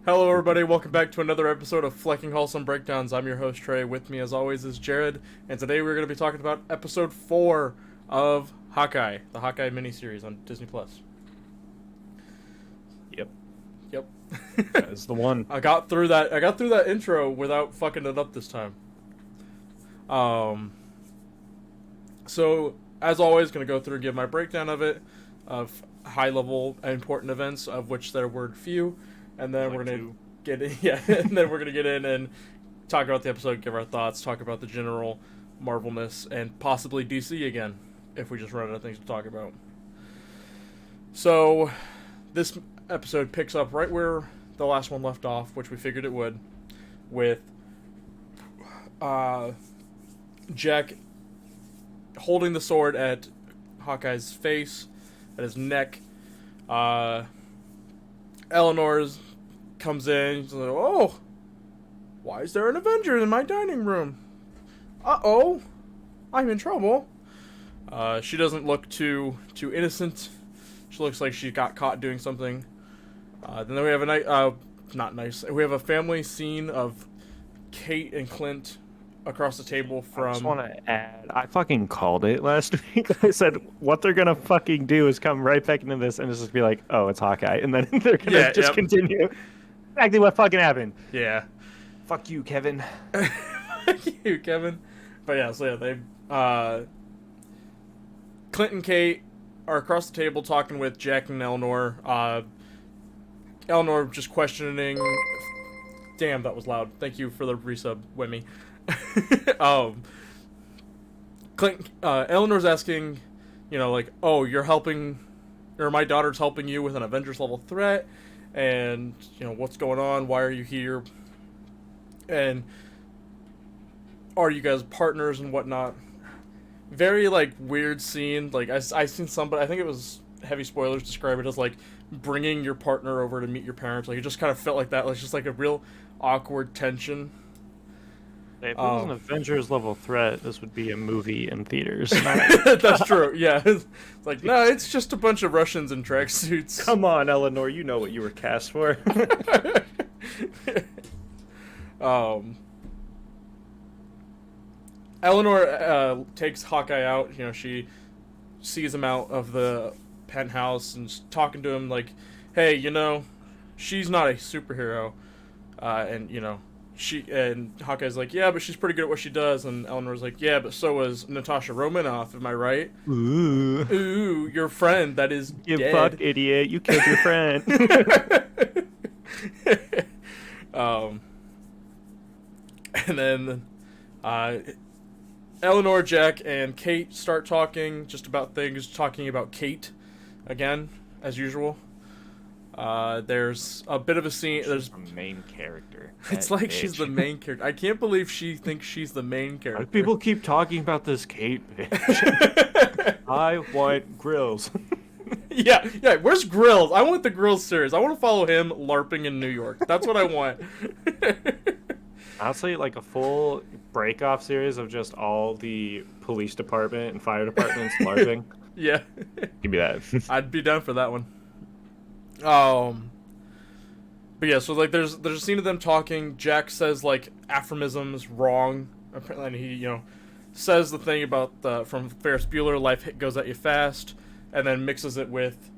Hello everybody, welcome back to another episode of Flecking Hallsome Breakdowns. I'm your host Trey, with me as always is Jared, and today we're going to be talking about episode 4 of Hawkeye, the Hawkeye miniseries on Disney+. Yep. That's the one. I got through that intro without fucking it up this time. So, as always, going to go through and give my breakdown of it, of high-level important events, of which there were few. And then we're gonna get in, and then we're gonna get in and talk about the episode, give our thoughts, talk about the general Marvelness, and possibly DC again, if we just run out of things to talk about. So, this episode picks up right where the last one left off, which we figured it would, with Jack holding the sword at Hawkeye's face, at his neck. Eleanor's comes in. She's like, "Oh, why is there an Avenger in my dining room? Uh-oh, I'm in trouble." She doesn't look too innocent. She looks like she got caught doing something. Then we have we have a family scene of Kate and Clint across the table from... I just want to add, I fucking called it last week. I said, what they're going to fucking do is come right back into this and just be like, oh, it's Hawkeye. And then they're going to continue. Exactly what fucking happened. Yeah. Fuck you, Kevin. Fuck you, Kevin. But yeah, so yeah, Clint and Kate are across the table talking with Jack and Eleanor. Eleanor just questioning... Damn, that was loud. Thank you for the resub, Wimmy. Eleanor's asking, like, oh, you're helping, or my daughter's helping you with an Avengers level threat, and, what's going on? Why are you here? And are you guys partners and whatnot? Very, weird scene. I seen somebody, I think it was Heavy Spoilers, describe it as, bringing your partner over to meet your parents. It just kind of felt like that. It's just, a real awkward tension. If it was an Avengers level threat, this would be a movie in theaters. That's true, yeah. It's no, it's just a bunch of Russians in tracksuits. Come on, Eleanor, you know what you were cast for. Eleanor takes Hawkeye out. she sees him out of the penthouse and talking to him like, hey, she's not a superhero. And, and Hawkeye's like, yeah, but she's pretty good at what she does. And Eleanor's like, yeah, but so was Natasha Romanoff, am I right? Ooh, your friend that is you dead. Fuck idiot, you killed your friend. And then Eleanor, Jack, and Kate start talking just about things, talking about Kate again, as usual. There's a bit of a scene. There's the main character. It's like she's the main character. I can't believe she thinks she's the main character. Why do people keep talking about this Kate bitch? I want Grills. Yeah. Where's Grills? I want the Grills series. I want to follow him LARPing in New York. That's what I want. Honestly, a full break-off series of just all the police department and fire departments LARPing. Yeah. Give me that. I'd be down for that one. But yeah, so there's a scene of them talking. Jack says aphorisms wrong. Apparently he says the thing about from Ferris Bueller, life goes at you fast, and then mixes it with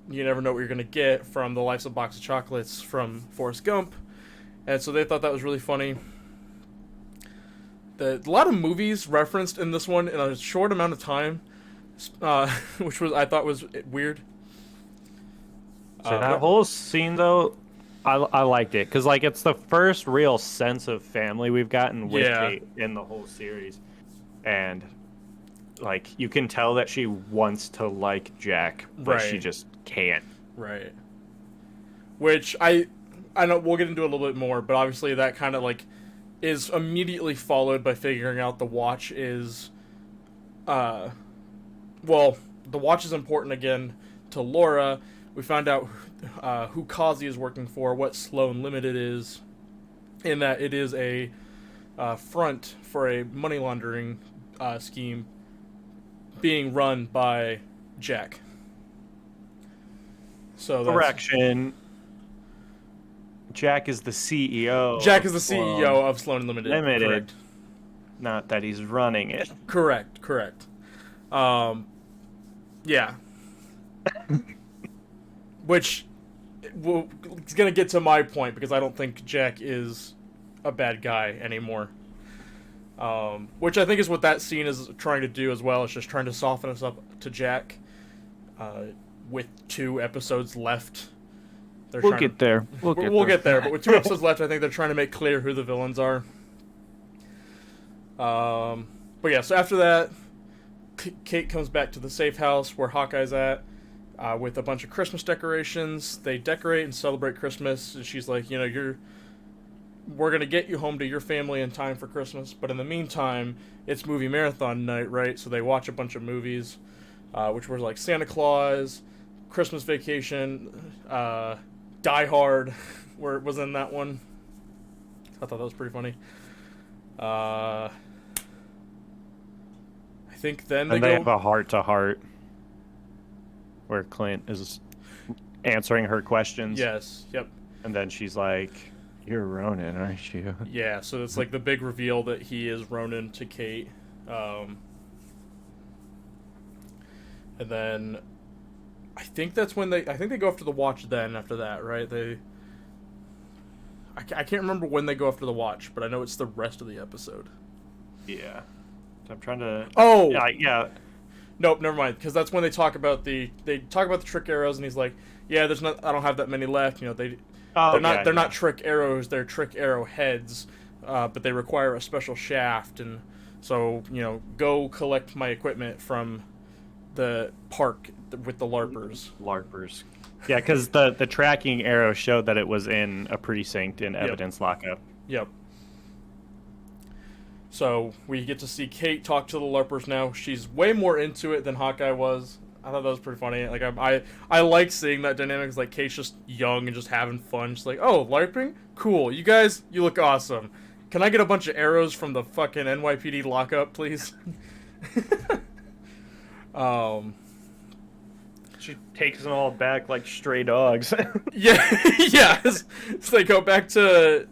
you never know what you're gonna get from the Life's a Box of Chocolates from Forrest Gump, and so they thought that was really funny. A lot of movies referenced in this one in a short amount of time, which I thought was weird. So that whole scene, though, I liked it. Because, it's the first real sense of family we've gotten with Kate in the whole series. And, you can tell that she wants to like Jack, but she just can't. Right. Which, I know we'll get into it a little bit more, but obviously that kind of, is immediately followed by figuring out the watch is... the watch is important again to Laura. We found out who Kazi is working for, what Sloan Limited is, in that it is a front for a money laundering scheme being run by Jack. So that's, Correction. Jack is the CEO. Jack is the CEO of Sloan Limited. Limited. Not that he's running it. Correct. Yeah. Which it's going to get to my point, because I don't think Jack is a bad guy anymore. Which I think is what that scene is trying to do as well. It's just trying to soften us up to Jack. With 2 episodes left. We'll get there. We'll get there. But with 2 episodes left, I think they're trying to make clear who the villains are. But yeah, so after that, Kate comes back to the safe house where Hawkeye's at, with a bunch of Christmas decorations. They decorate and celebrate Christmas. And she's like, we're going to get you home to your family in time for Christmas. But in the meantime, it's movie marathon night, right? So they watch a bunch of movies, which were like Santa Claus, Christmas Vacation, Die Hard, where it was in that one. I thought that was pretty funny. I think then they have a heart-to-heart where Clint is answering her questions. Yes, yep. And then she's like, "You're Ronan, aren't you?" Yeah, so it's like the big reveal that he is Ronan to Kate. And then I think that's when they go after the watch then after that, right? I can't remember when they go after the watch, but I know it's the rest of the episode. Yeah. I'm trying to... Oh! Yeah. Nope, never mind, because that's when they talk about the trick arrows, and he's like, yeah, I don't have that many left, they're not trick arrows, they're trick arrow heads, but they require a special shaft, and so, go collect my equipment from the park with the LARPers. Yeah, because the tracking arrow showed that it was in a precinct in evidence lockup. Yep. So we get to see Kate talk to the LARPers now. She's way more into it than Hawkeye was. I thought that was pretty funny. Like I like seeing that dynamic. It's like Kate's just young and just having fun. She's like, "Oh, LARPing? Cool. You guys, you look awesome. Can I get a bunch of arrows from the fucking NYPD lockup, please?" She takes them all back like stray dogs. yeah. So they go back to.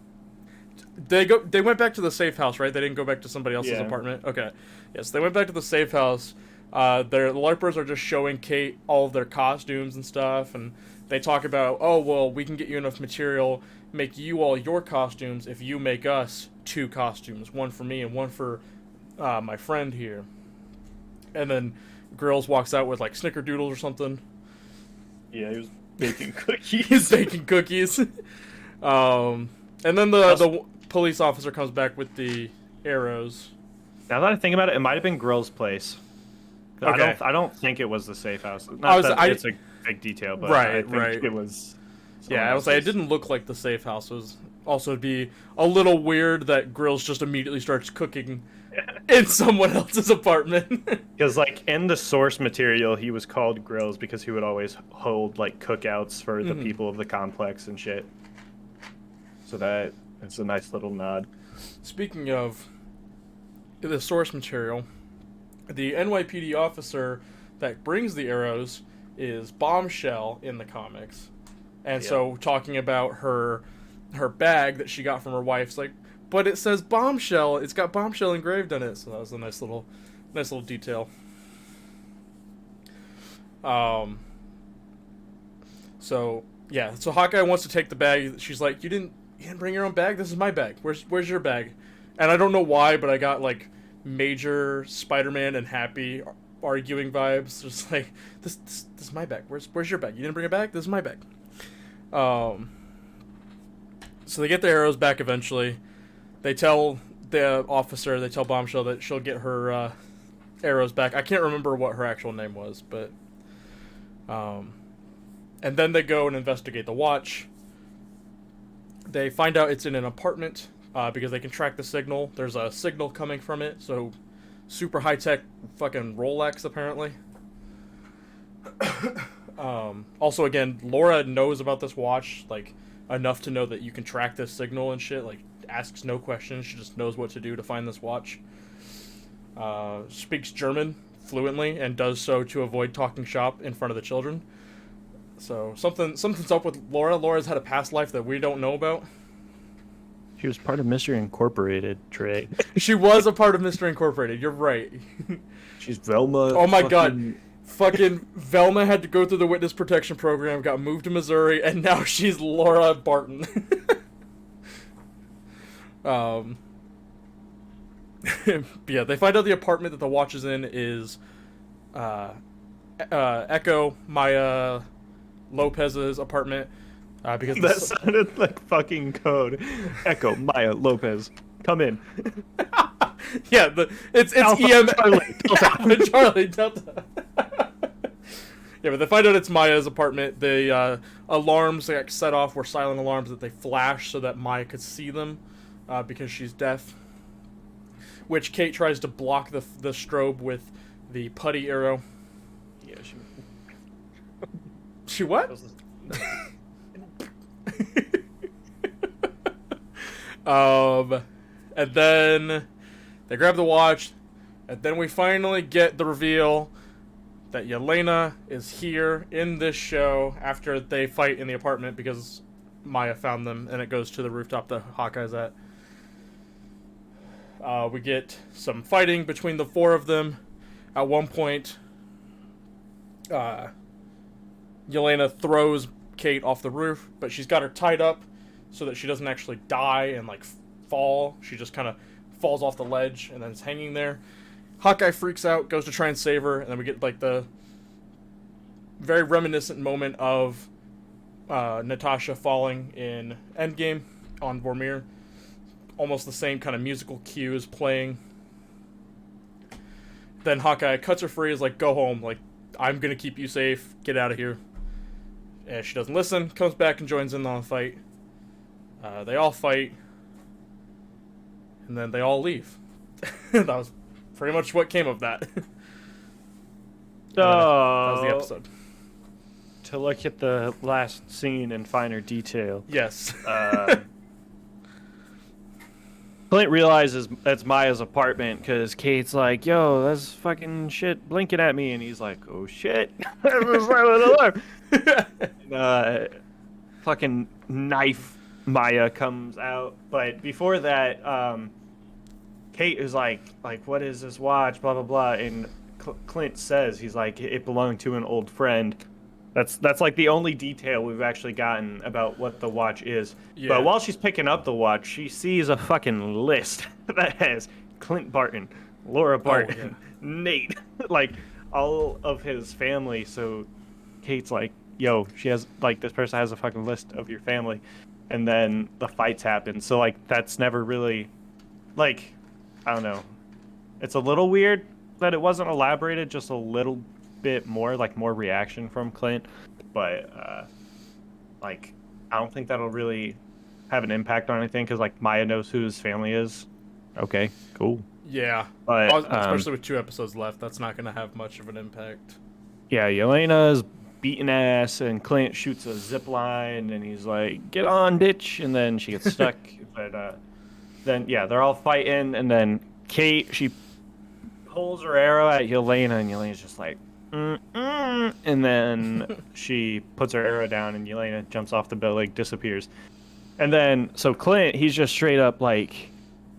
They went back to the safe house, right? They didn't go back to somebody else's apartment. Okay. Yes, they went back to the safe house. The LARPers are just showing Kate all of their costumes and stuff, and they talk about, oh, well, we can get you enough material, make you all your costumes if you make us 2 costumes, one for me and one for my friend here. And then Grills walks out with like snickerdoodles or something. Yeah, he was baking cookies. He's baking cookies. And then the police officer comes back with the arrows. Now that I think about it, it might have been Grill's place. Okay. I don't think it was the safe house. It's a big detail, but I think it was. Yeah, I was like, it didn't look like the safe house. It was also it'd be a little weird that Grills just immediately starts cooking in someone else's apartment. Because like in the source material, he was called Grills because he would always hold like cookouts for the people of the complex and shit. So it's a nice little nod. Speaking of the source material, the NYPD officer that brings the arrows is Bombshell in the comics. And so talking about her bag that she got from her wife's like, but it says Bombshell. It's got Bombshell engraved on it. So that was a nice little detail. So Hawkeye wants to take the bag. She's like, you didn't bring your own bag? This is my bag. Where's your bag? And I don't know why, but I got like major Spider-Man and Happy arguing vibes. Just like, this is my bag. Where's your bag? You didn't bring a bag? This is my bag. So they get the arrows back eventually. They tell Bombshell that she'll get her arrows back. I can't remember what her actual name was, but and then they go and investigate the watch. They find out it's in an apartment because they can track the signal. There's a signal coming from it, so super high-tech fucking Rolex, apparently. Also, again, Laura knows about this watch, like, enough to know that you can track this signal and shit. Like, asks no questions. She just knows what to do to find this watch. Speaks German fluently and does so to avoid talking shop in front of the children. So something's up with Laura. Laura's had a past life that we don't know about. She was part of Mystery Incorporated, Trey. She was a part of Mystery Incorporated. You're right. She's Velma. Oh my god. Fucking Velma had to go through the witness protection program, got moved to Missouri, and now she's Laura Barton. Yeah, they find out the apartment that the watch is in is Echo, Maya Lopez's apartment. Because that sounded like fucking code. Echo, Maya Lopez, come in. Yeah, it's Alpha, EM Charlie, Delta. Alpha, Charlie Delta. Yeah, but they find out it's Maya's apartment. The alarms that got set off were silent alarms that they flashed so that Maya could see them because she's deaf. Which Kate tries to block the strobe with the putty arrow. Yeah, She what? And then they grab the watch, and then we finally get the reveal that Yelena is here in this show after they fight in the apartment because Maya found them, and it goes to the rooftop that Hawkeye's at. We get some fighting between the four of them. At one point, Yelena throws Kate off the roof, but she's got her tied up so that she doesn't actually die and like fall. She just kind of falls off the ledge and then is hanging there. Hawkeye freaks out, goes to try and save her, and then we get like the very reminiscent moment of Natasha falling in Endgame on Vormir. Almost the same kind of musical cues playing. Then Hawkeye cuts her free, is like, go home, like, I'm gonna keep you safe, get out of here. And she doesn't listen, comes back and joins in on the fight. They all fight, and then they all leave. That was pretty much what came of that. So, that was the episode. To look at the last scene in finer detail. Yes. Clint realizes that's Maya's apartment because Kate's like, yo, that's fucking shit blinking at me. And he's like, oh shit. Fucking knife Maya comes out. But before that, Kate is like, what is this watch? Blah, blah, blah. And Clint says, he's like, it belonged to an old friend. That's like the only detail we've actually gotten about what the watch is. Yeah. But while she's picking up the watch, she sees a fucking list that has Clint Barton, Laura Barton, Nate, like all of his family. So Kate's like, yo, she has like this person has a fucking list of your family. And then the fights happen. So like that's never really like, I don't know. It's a little weird that it wasn't elaborated just a little bit more, like more reaction from Clint, but like I don't think that'll really have an impact on anything because like Maya knows who his family is. Okay, cool. Yeah, but especially with 2 episodes left, that's not going to have much of an impact. Yeah, Yelena's beating ass, and Clint shoots a zip line, and he's like, "Get on, bitch!" And then she gets stuck. But then yeah, they're all fighting, and then Kate she pulls her arrow at Yelena, and Yelena's just like. And then she puts her arrow down and Yelena jumps off the building, disappears. And then, so Clint, he's just straight up like,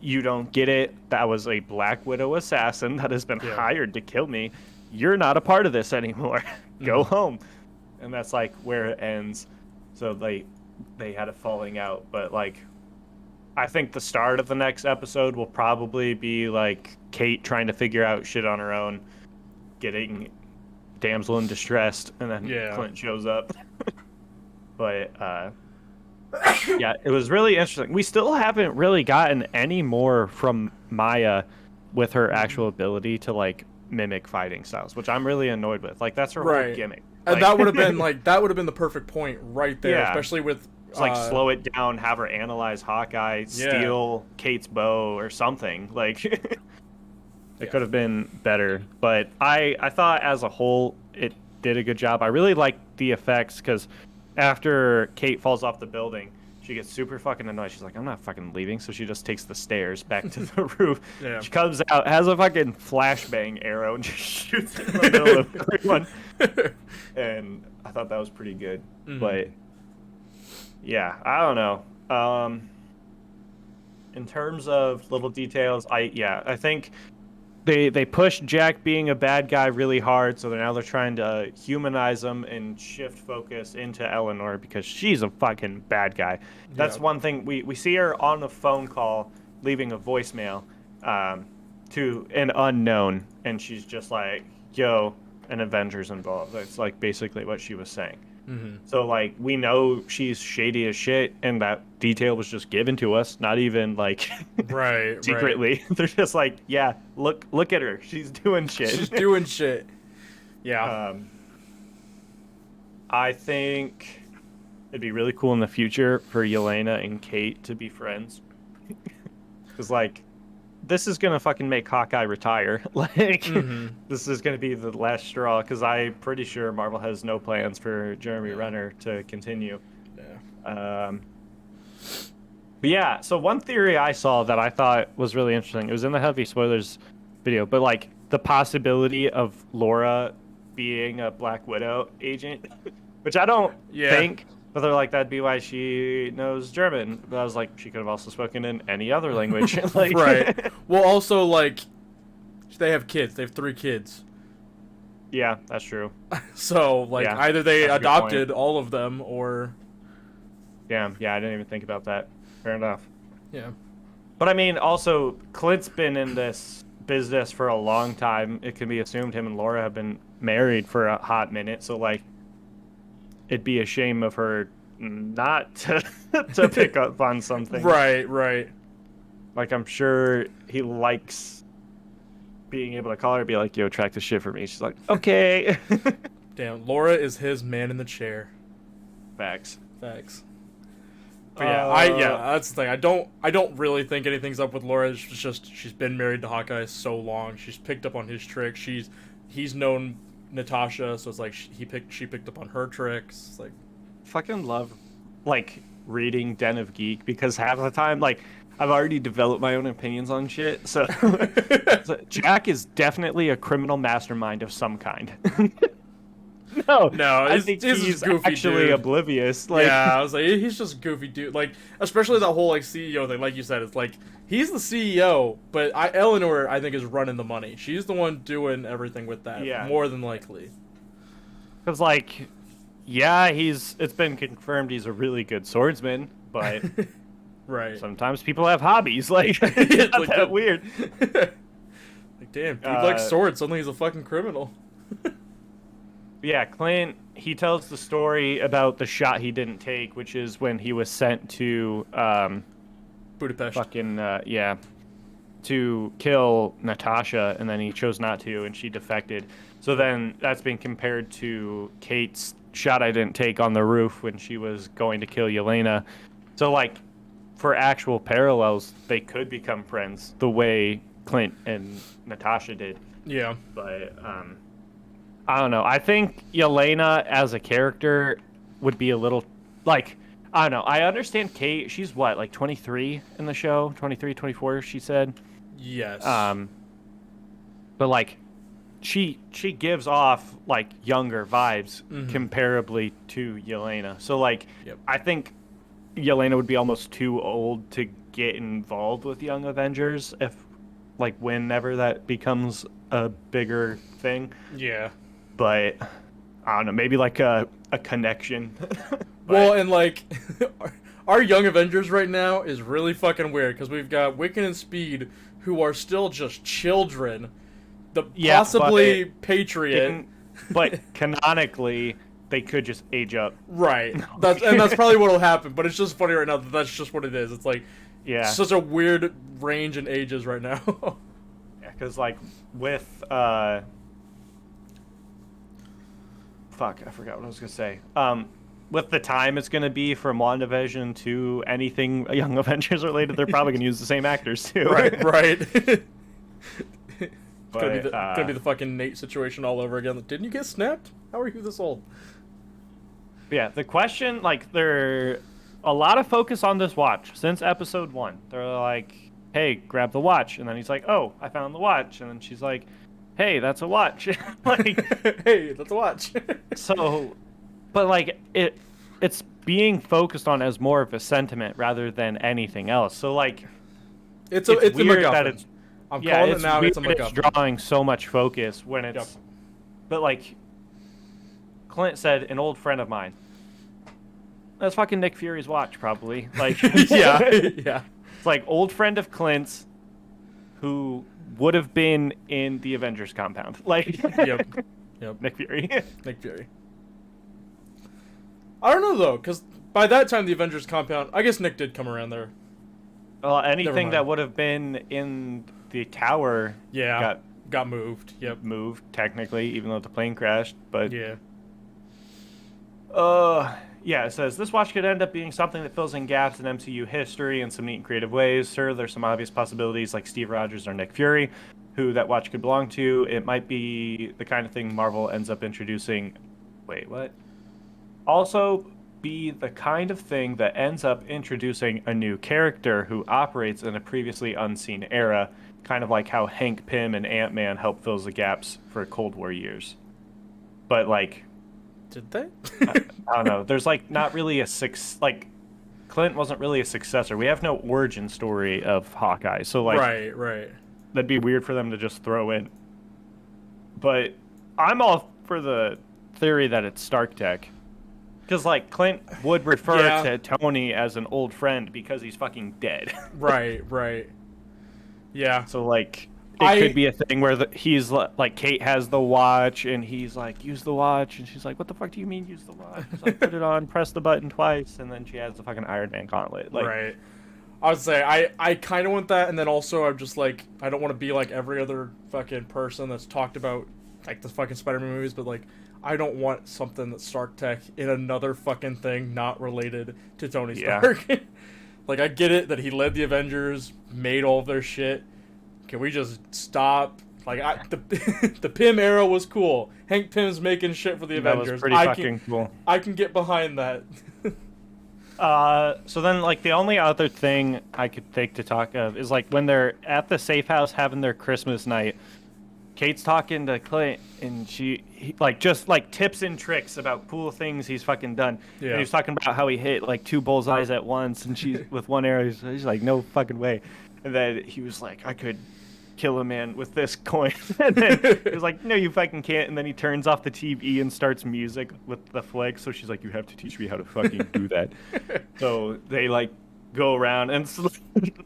you don't get it. That was a Black Widow assassin that has been hired to kill me. You're not a part of this anymore. Go home. And that's like where it ends. So they had a falling out. But like, I think the start of the next episode will probably be like Kate trying to figure out shit on her own, getting damsel in distress, and then Clint shows up. But yeah, it was really interesting. We still haven't really gotten any more from Maya with her actual ability to like mimic fighting styles, which I'm really annoyed with. Like that's her whole gimmick. And that would have been like the perfect point right there, especially with like slow it down, have her analyze Hawkeye, steal Kate's bow or something. Like it could have been better, but I thought as a whole it did a good job. I really liked the effects because after Kate falls off the building, She gets super fucking annoyed. She's like, I'm not fucking leaving. So she just takes the stairs back to the roof. Yeah. She comes out, has a fucking flashbang arrow, and just shoots it in the middle of everyone. And I thought that was pretty good. Mm-hmm. But yeah, I don't know. In terms of little details, I think they pushed Jack being a bad guy really hard, so now they're trying to humanize him and shift focus into Eleanor because she's a fucking bad guy. That's one thing. We see her on the phone call leaving a voicemail to an unknown, and she's just like, yo, an Avengers involved. That's like basically what she was saying. Mm-hmm. So like we know she's shady as shit, and that detail was just given to us, not even like right secretly. Right. They're just like, yeah, look at her, she's doing shit. She's doing shit. Yeah. I think it'd be really cool in the future for Yelena and Kate to be friends, because like this is gonna fucking make Hawkeye retire. Like, this is gonna be the last straw. Because I'm pretty sure Marvel has no plans for Jeremy Renner to continue. Yeah. But yeah, so one theory I saw that I thought was really interesting. It was in the heavy spoilers video, but like the possibility of Laura being a Black Widow agent, which I don't think. But they're like, that'd be why she knows German. But I was like, she could have also spoken in any other language. Like, right. Well, also, like, they have kids. They have 3 kids. Yeah, that's true. So, like, yeah, either they adopted all of them or... Damn, yeah, I didn't even think about that. Fair enough. Yeah. But, I mean, also, Clint's been in this business for a long time. It can be assumed him and Laura have been married for a hot minute. So, like, it'd be a shame of her not to pick up on something. Right. Like, I'm sure he likes being able to call her and be like, yo, track this shit for me. She's like, okay. Damn, Laura is his man in the chair. Facts. But yeah, that's the thing. I don't really think anything's up with Laura. It's just she's been married to Hawkeye so long. She's picked up on his tricks. He's known Natasha, so it's like she picked up on her tricks. It's like, fucking love like reading Den of Geek, because half the time like I've already developed my own opinions on shit. So, so Jack is definitely a criminal mastermind of some kind. No, I think he's goofy actually dude. Oblivious. Like, yeah, I was like, he's just a goofy dude. Like, especially that whole like CEO thing. Like you said, it's like he's the CEO, but Eleanor, I think, is running the money. She's the one doing everything with that. Yeah. More than likely. Because like, yeah, it's been confirmed he's a really good swordsman, but right. Sometimes people have hobbies. Like, it's not that weird. Like, damn, dude likes swords. Suddenly he's a fucking criminal. Yeah, Clint, he tells the story about the shot he didn't take, which is when he was sent to Budapest. Fucking to kill Natasha, and then he chose not to, and she defected. So then that's been compared to Kate's shot I didn't take on the roof when she was going to kill Yelena. So like, for actual parallels, they could become friends the way Clint and Natasha did. Yeah. But I don't know. I think Yelena as a character would be a little like, I don't know. I understand Kate. She's what, like 23 in the show? 23, 24, she said. Yes. But like she gives off like younger vibes comparably to Yelena. So like, I think Yelena would be almost too old to get involved with Young Avengers if like whenever that becomes a bigger thing. Yeah. But I don't know, maybe like a connection. Well, and like our Young Avengers right now is really fucking weird because we've got Wiccan and Speed who are still just children. Possibly Patriot. But canonically, they could just age up. Right. That's probably what will happen. But it's just funny right now that that's just what it is. It's like, such a weird range in ages right now. Yeah, because like with fuck, I forgot what I was gonna say. With the time it's gonna be from WandaVision to anything Young Avengers related, they're probably gonna use the same actors too. Right. But, gonna be the fucking Nate situation all over again. Didn't you get snapped? How are you this old? Yeah, the question, like, they're a lot of focus on this watch since episode 1. They're like, hey, grab the watch. And then he's like, oh, I found the watch. And then she's like, hey, that's a watch. Like, hey, that's a watch. so, but like, it's being focused on as more of a sentiment rather than anything else. So like, it's a weird MacGuffin. that it's, I'm calling it now. It's a It's MacGuffin. drawing so much focus when it's, Yep. but like, Clint said, an old friend of mine. That's fucking Nick Fury's watch, probably. Like, yeah, yeah. It's like old friend of Clint's, who would have been in the Avengers compound. Like, Yep. Nick Fury. Nick Fury. I don't know though, because by that time the Avengers compound, I guess Nick did come around there. Well, Never anything mind. that would have been in the tower, Yeah. Got moved. Yep. moved technically, even though the plane crashed. But Yeah. yeah, it says this watch could end up being something that fills in gaps in MCU history in some neat and creative ways. Sure, there's some obvious possibilities like Steve Rogers or Nick Fury, who that watch could belong to. It might be the kind of thing Marvel ends up introducing. Wait, what? Also, be the kind of thing that ends up introducing a new character who operates in a previously unseen era, kind of like how Hank Pym and Ant-Man helped fill the gaps for Cold War years. But like, Did they? I don't know. There's like not really a like Clint wasn't really a successor. We have no origin story of Hawkeye, so like right. that'd be weird for them to just throw in. But I'm all for the theory that it's Stark Tech. Because, like, Clint would refer Yeah. to Tony as an old friend because he's fucking dead. Right. Yeah. So, like, it could be a thing where he's, like, Kate has the watch, and he's like, use the watch. And she's like, what the fuck do you mean use the watch? He's like, put it on, press the button twice, and then she has the fucking Iron Man gauntlet. Like, right. I would say, I kind of want that, and then also I'm just like, I don't want to be like every other fucking person that's talked about, like, the fucking Spider-Man movies, but, like, I don't want something that's Stark Tech in another fucking thing not related to Tony Stark. Like, I get it that he led the Avengers, made all of their shit. Can we just stop? Like, the Pym era was cool. Hank Pym's making shit for the that Avengers. was pretty fucking cool. I can get behind that. So then, like, the only other thing I could think to talk of is, like, when they're at the safe house having their Christmas night, Kate's talking to Clint, and just tips and tricks about cool things he's fucking done. Yeah. And he's talking about how he hit, like, 2 bullseyes at once, and she's with one arrow. He's like, no fucking way. And then he was like, I could kill a man with this coin. And then he was like, no, you fucking can't. And then he turns off the TV and starts music with the flag. So she's like, you have to teach me how to fucking do that. So they, like, go around, and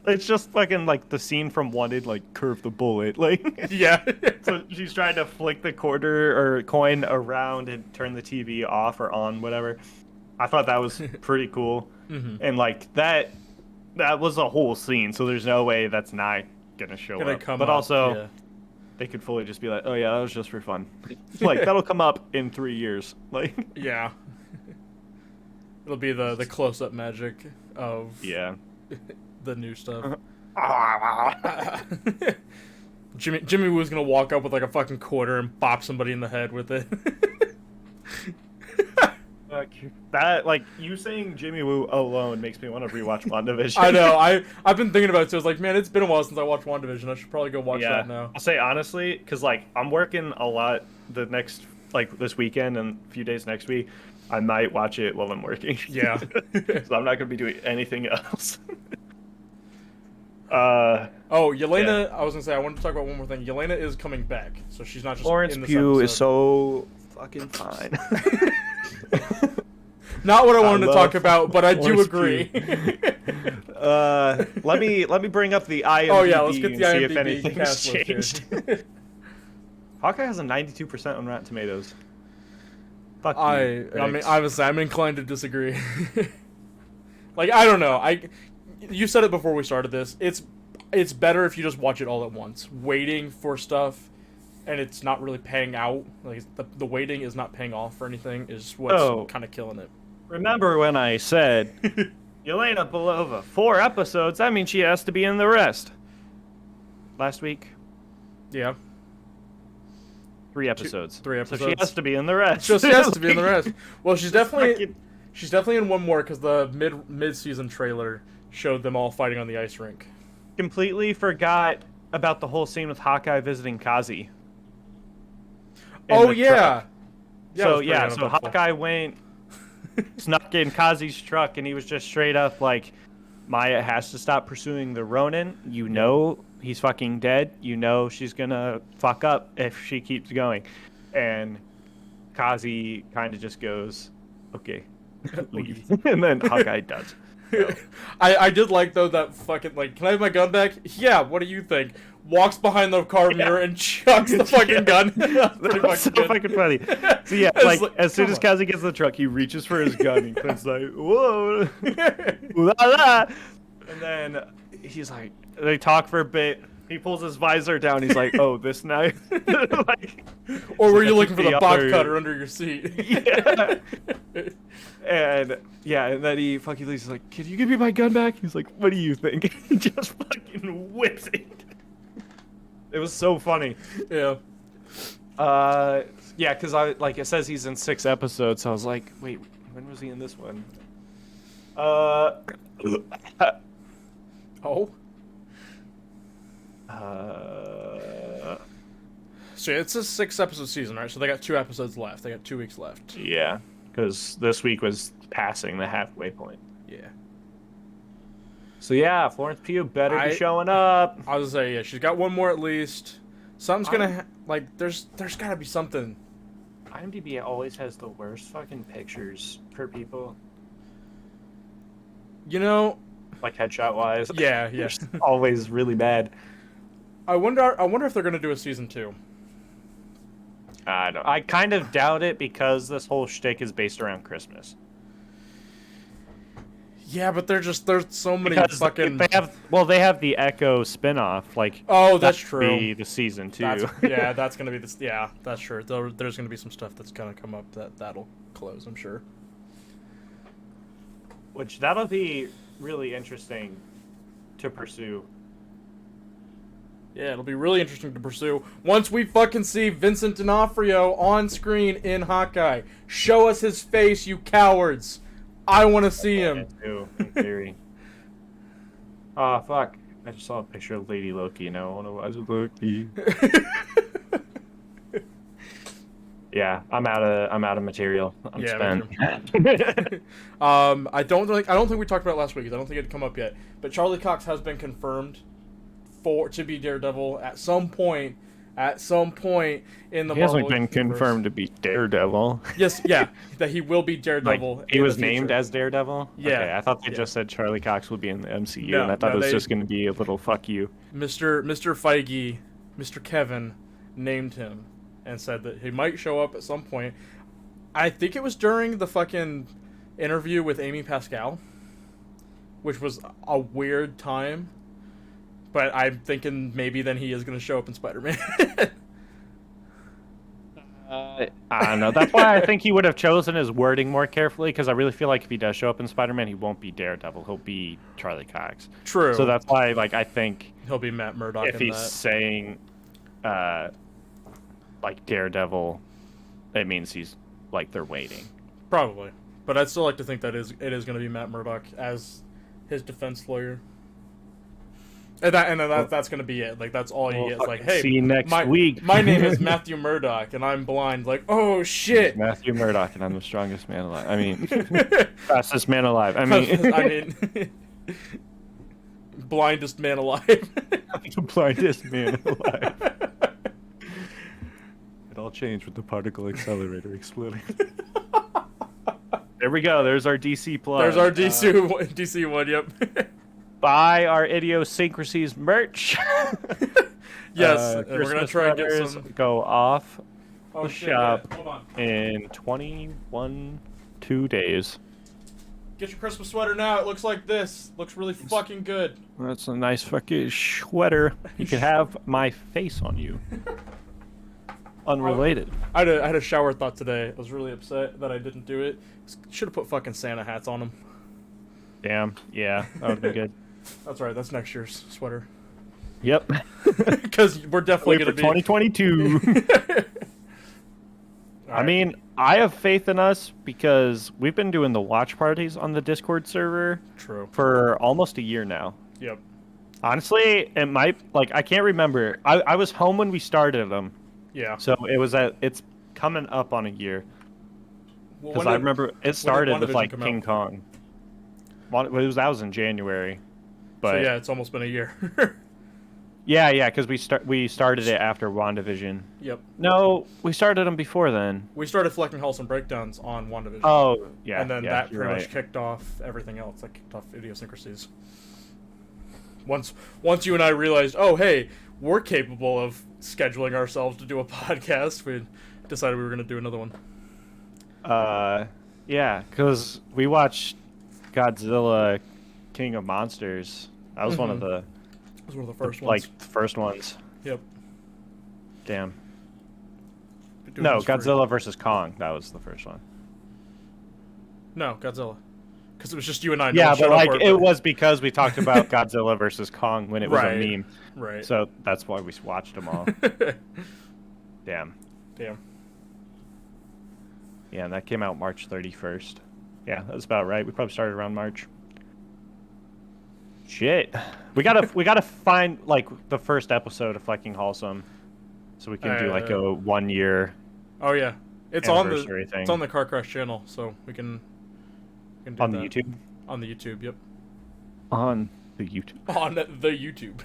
it's just fucking like the scene from Wanted, like, curve the bullet, like. Yeah. So she's trying to flick the quarter or coin around and turn the TV off or on, whatever. I thought that was pretty cool. And like that was a whole scene, so there's no way that's not gonna show up. But also they could fully just be like, oh yeah, that was just for fun. Like, that'll come up in 3 years. Like, yeah. It'll be the close-up magic of the new stuff. Jimmy Woo's gonna walk up with like a fucking quarter and bop somebody in the head with it. that, like, you saying Jimmy Woo alone makes me want to rewatch WandaVision. I know. I've been thinking about it too. I was like, man, it's been a while since I watched WandaVision. I should probably go watch that now. I'll say honestly, because like I'm working a lot this weekend and a few days next week. I might watch it while I'm working. Yeah. So I'm not gonna be doing anything else. Yelena. I was gonna say I wanted to talk about one more thing. Yelena is coming back, so she's not just Florence in this Pugh episode. is so fucking fine. Not what I wanted to talk about, but I do Florence agree. Let me bring up the IMDb. Oh yeah, let's get the and see if IMDb anything's cast list changed. here. Hawkeye has a 92% on Rotten Tomatoes. Fuck you, I mean, critics. obviously, I'm inclined to disagree. Like, I don't know. You said it before we started this. It's better if you just watch it all at once. Waiting for stuff, and it's not really paying out. Like, the waiting is not paying off for anything. Is what's kind of killing it. Remember when I said Yelena Belova 4 episodes? That means she has to be in the rest. Last week, Yeah. 3 episodes. 3 So she episodes. has to be in the rest. So she has to be in the rest. Well, she's definitely She's definitely in one more because the mid-season trailer showed them all fighting on the ice rink. Completely forgot about the whole scene with Hawkeye visiting Kazi. Oh yeah. So Hawkeye went, snuck in Kazi's truck, and he was just straight up like, Maya has to stop pursuing the Ronin. You know he's fucking dead. You know she's gonna fuck up if she keeps going. And Kazi kind of just goes, okay, leave. And then Hawkeye does. So. I did like, though, that fucking, like, can I have my gun back? Yeah, what do you think? Walks behind the car mirror and chucks the fucking gun. That's so fucking funny. So yeah, like as soon as Kazi gets in the truck, he reaches for his gun. And Clint's like, whoa, la la. And then he's like, they talk for a bit. He pulls his visor down. He's like, oh, this knife. Like, or were you looking for the box cutter under your seat? Yeah. And then he fucking leaves. He's like, can you give me my gun back? He's like, what do you think? He just fucking whips it. It was so funny. Yeah. Yeah, because it says he's in 6 episodes. So I was like, wait, when was he in this one? Oh. So it's a 6-episode season, right? So they got 2 episodes left. They got 2 weeks left. Yeah, because this week was passing the halfway point. Yeah. So yeah, Florence Pugh better be showing up. I was gonna say, yeah, she's got 1 more at least. Something's gonna there's gotta be something. IMDb always has the worst fucking pictures for people. You know, like headshot wise. Yeah. Always really bad. I wonder if they're gonna do a season 2. I kind of doubt it because this whole shtick is based around Christmas. Yeah, but there's so many fucking. They have the Echo spinoff, like. Oh, that's true. Be the season 2. That's gonna be this. Yeah, that's true. There's gonna be some stuff that's gonna come up that'll close, I'm sure. Which that'll be really interesting to pursue. Yeah, it'll be really interesting to pursue once we fucking see Vincent D'Onofrio on screen in Hawkeye. Show us his face, you cowards. I want to see him. Too, in theory. Oh, fuck. I just saw a picture of Lady Loki, and I want to watch Loki. Yeah, I'm out of material. I'm spent. I don't think we talked about it last week. I don't think it had come up yet. But Charlie Cox has been confirmed to be Daredevil at some point in the Marvel. He hasn't been confirmed to be Daredevil. Yes, yeah, that he will be Daredevil. Like, he was named as Daredevil? Yeah. Okay, I thought they just said Charlie Cox would be in the MCU, and I thought it was just going to be a little fuck you. Mr. Feige, Mr. Kevin, named him and said that he might show up at some point. I think it was during the fucking interview with Amy Pascal, which was a weird time. But I'm thinking maybe then he is going to show up in Spider-Man. I don't know. That's why I think he would have chosen his wording more carefully, because I really feel like if he does show up in Spider-Man, he won't be Daredevil. He'll be Charlie Cox. True. So that's why, I think he'll be Matt Murdock. If he's saying, Daredevil, it means he's they're waiting. Probably, but I'd still like to think that it is going to be Matt Murdock as his defense lawyer. And that's gonna be it. That's all you get. It's hey, see you next week. My name is Matthew Murdock, and I'm blind. Oh shit! Matthew Murdock, and I'm the strongest man alive. I mean, fastest man alive. I mean, blindest man alive. The blindest man alive. It all changed with the particle accelerator exploding. There we go. There's our DC plug. There's our DC one. Yep. Buy our Idiosyncrasies merch. Yes, and we're gonna try and get some. Go off the shop in 2 days. Get your Christmas sweater now. It looks like this. Looks really fucking good. That's a nice fucking sweater. You could have my face on you. Unrelated. I had a shower thought today. I was really upset that I didn't do it. Should have put fucking Santa hats on them. Damn. Yeah, that would be good. That's right. That's next year's sweater. Yep. Because we're definitely going to be 2022. I mean, I have faith in us because we've been doing the watch parties on the Discord server for almost a year now. Yep. Honestly, it might, like, I can't remember. I was home when we started them. Yeah. So it's coming up on a year. Because Well, I remember it started with, like, King Kong. That was in January. But so, yeah, it's almost been a year. yeah, because we started it after WandaVision. Yep. No, we started them before then. We started Flecking Hallsome breakdowns on WandaVision. Oh, yeah. And then yeah, that pretty much kicked off everything else. That kicked off idiosyncrasies. Once you and I realized, oh, hey, we're capable of scheduling ourselves to do a podcast, we decided we were going to do another one. Yeah, because we watched Godzilla King of Monsters. That was one of the... It was one of the first ones. Like, the first ones. Yep. Damn. No, Godzilla versus Kong. That was the first one. No, Godzilla. Because it was just you and I. Yeah, but like it was because we talked about Godzilla versus Kong when it was a meme. Right. So that's why we watched them all. Damn. Damn. Yeah, and that came out March 31st. Yeah, that's about right. We probably started around March. Shit. We gotta find like the first episode of Flecking Hallsome, so we can do like a 1 year. Oh yeah, it's on the Car Krash channel, so we can do on that. the YouTube. On the YouTube, yep. On the YouTube. On the YouTube.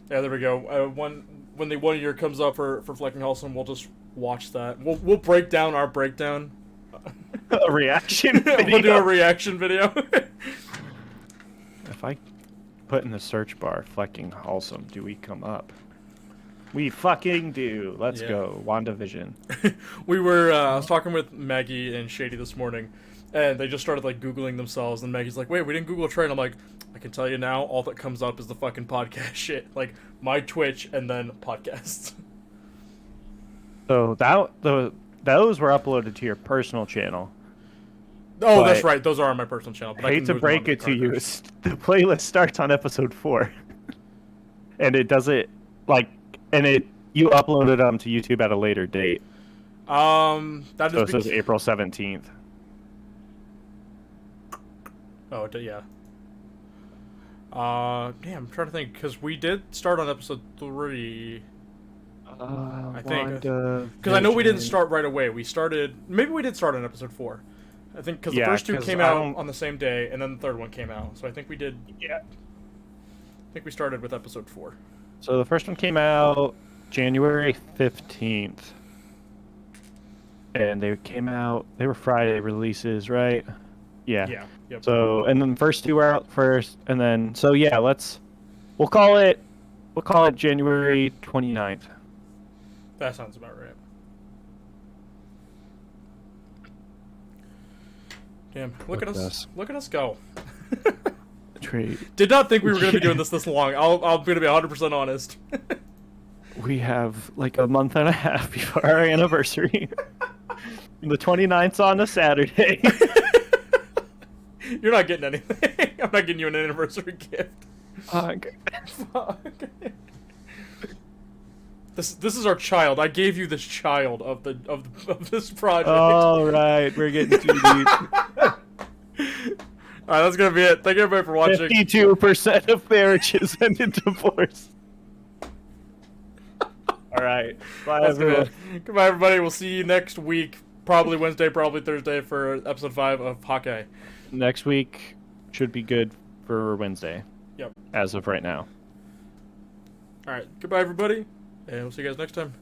Yeah, there we go. When the 1 year comes up for Flecking Hallsome, we'll just watch that. We'll break down our breakdown. A reaction video. We'll do a reaction video. If I put in the search bar Flecking Hallsome, do we come up? We fucking do. Let's go. WandaVision. I was talking with Maggie and Shady this morning, and they just started like Googling themselves, and Maggie's like, wait, we didn't Google a trailer. I'm like, I can tell you now, all that comes up is the fucking podcast shit. Like my Twitch and then podcasts. So those were uploaded to your personal channel. Oh, that's right. Those are on my personal channel. But I hate to break it to you. The playlist starts on episode 4. And it does it, like, you uploaded them to YouTube at a later date. That is... So it says April 17th. Oh, yeah. Damn, I'm trying to think, because we did start on episode 3... I think. Because I know we didn't start right away. Maybe we did start on episode 4. I think because the first two came out on the same day, and then the third one came out. So I think we did. Yeah. I think we started with episode 4. So the first one came out January 15th, and they were Friday releases, right? Yeah. Yeah. Yep. So and then the first two were out first, and then we'll call it January 29th. That sounds about right. Damn, look at us go. Did not think we were going to be doing this long. I'm going to be 100% honest. We have like a month and a half before our anniversary. The 29th's on a Saturday. You're not getting anything. I'm not getting you an anniversary gift. Fuck. This is our child. I gave you this child of this project. All right, we're getting too deep. All right, that's gonna be it. Thank you everybody for watching. 52% of marriages end in divorce. All right, bye everyone. Goodbye everybody. We'll see you next week. Probably Wednesday, probably Thursday for episode 5 of Hawkeye. Next week should be good for Wednesday. Yep. As of right now. All right. Goodbye everybody. And we'll see you guys next time.